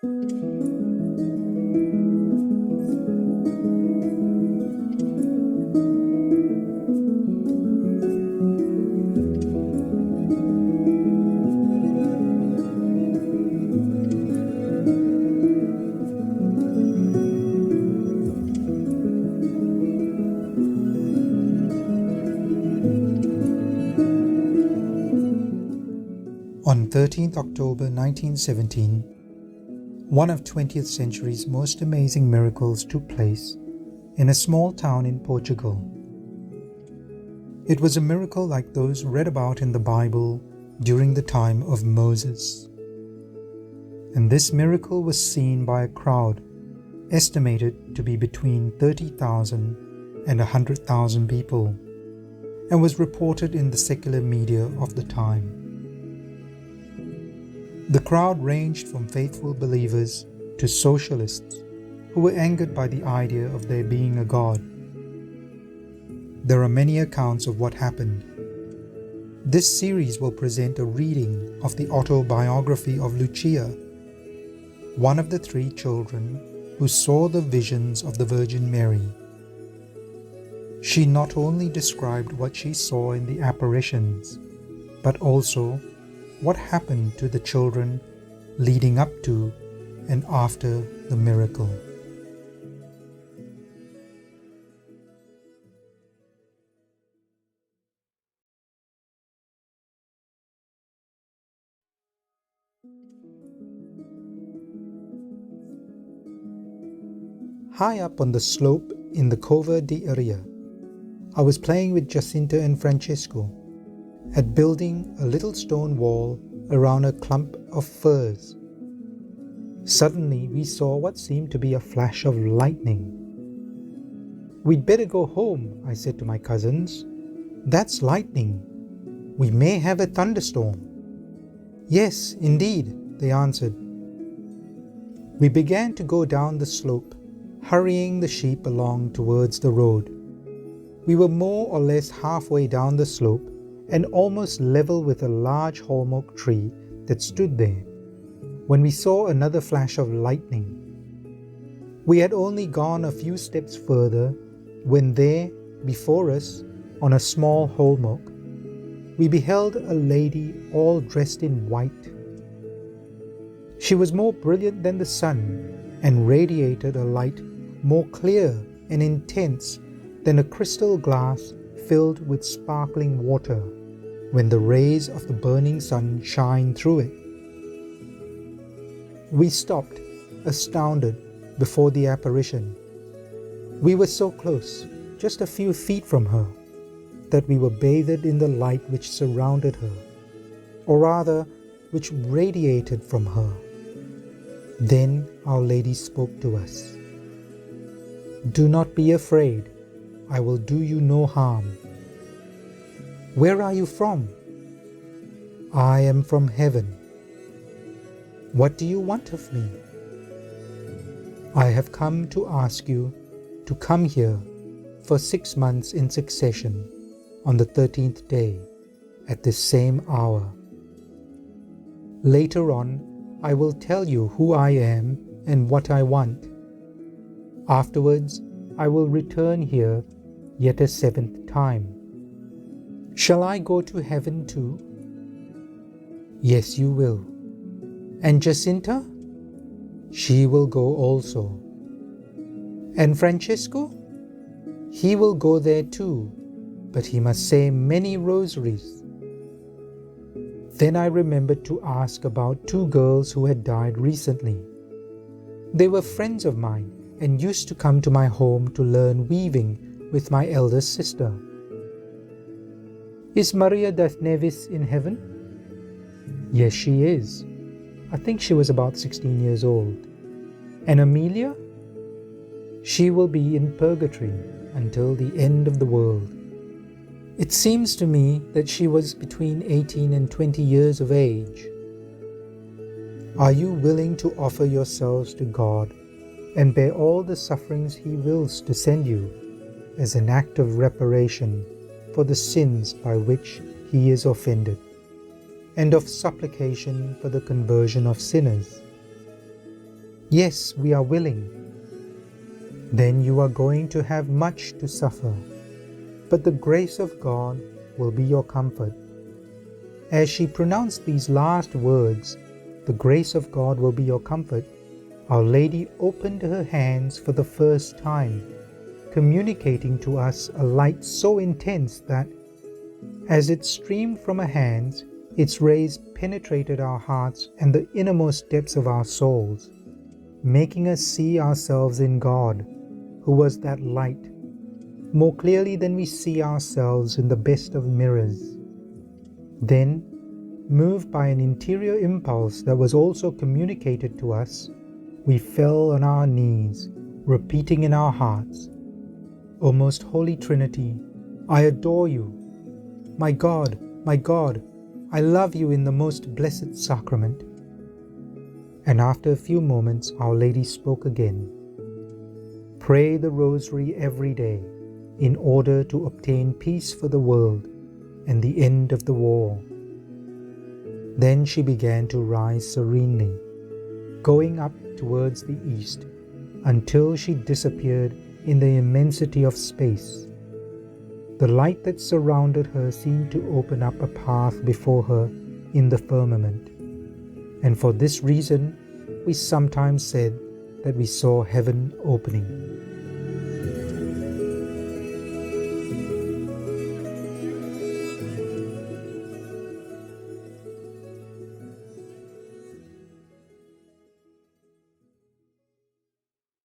On 13th October 1917, one of 20th century's most amazing miracles took place in a small town in Portugal. It was a miracle like those read about in the Bible during the time of Moses. And this miracle was seen by a crowd estimated to be between 30,000 and 100,000 people, and was reported in the secular media of the time. The crowd ranged from faithful believers to socialists who were angered by the idea of there being a God. There are many accounts of what happened. This series will present a reading of the autobiography of Lucia, one of the 3 children who saw the visions of the Virgin Mary. She not only described what she saw in the apparitions, but also what happened to the children leading up to and after the miracle. High up on the slope in the Cova area, I was playing with Jacinta and Francesco at building a little stone wall around a clump of firs. Suddenly we saw what seemed to be a flash of lightning. "We'd better go home," I said to my cousins. "That's lightning. We may have a thunderstorm." "Yes, indeed," they answered. We began to go down the slope, hurrying the sheep along towards the road. We were more or less halfway down the slope and almost level with a large holm oak tree that stood there, when we saw another flash of lightning. We had only gone a few steps further when there, before us, on a small holm oak, we beheld a lady all dressed in white. She was more brilliant than the sun and radiated a light more clear and intense than a crystal glass filled with sparkling water when the rays of the burning sun shine through it. We stopped, astounded, before the apparition. We were so close, just a few feet from her, that we were bathed in the light which surrounded her, or rather, which radiated from her. Then Our Lady spoke to us. "Do not be afraid. I will do you no harm." "Where are you from?" "I am from heaven." "What do you want of me?" "I have come to ask you to come here for 6 months in succession on the 13th day at this same hour. Later on, I will tell you who I am and what I want. Afterwards, I will return here yet a 7th time. Shall I go to heaven too?" "Yes, you will." "And Jacinta?" "She will go also." "And Francesco?" "He will go there too, but he must say many rosaries." Then I remembered to ask about 2 girls who had died recently. They were friends of mine and used to come to my home to learn weaving with my eldest sister. "Is Maria das Neves in heaven?" "Yes, she is. I think she was about 16 years old." "And Amelia?" "She will be in purgatory until the end of the world. It seems to me that she was between 18 and 20 years of age. Are you willing to offer yourselves to God and bear all the sufferings He wills to send you as an act of reparation for the sins by which He is offended, and of supplication for the conversion of sinners?" Yes, we are willing. Then you are going to have much to suffer, but the grace of God will be your comfort. As she pronounced these last words, the grace of God will be your comfort, Our Lady opened her hands for the first time, communicating to us a light so intense that, as it streamed from her hands, its rays penetrated our hearts and the innermost depths of our souls, making us see ourselves in God, who was that light, more clearly than we see ourselves in the best of mirrors. Then, moved by an interior impulse that was also communicated to us, we fell on our knees, repeating in our hearts, O most Holy Trinity, I adore you. My God, I love you in the most blessed sacrament. And after a few moments, Our Lady spoke again. Pray the Rosary every day in order to obtain peace for the world and the end of the war. Then she began to rise serenely, going up towards the east until she disappeared in the immensity of space. The light that surrounded her seemed to open up a path before her in the firmament, and for this reason we sometimes said that we saw heaven opening.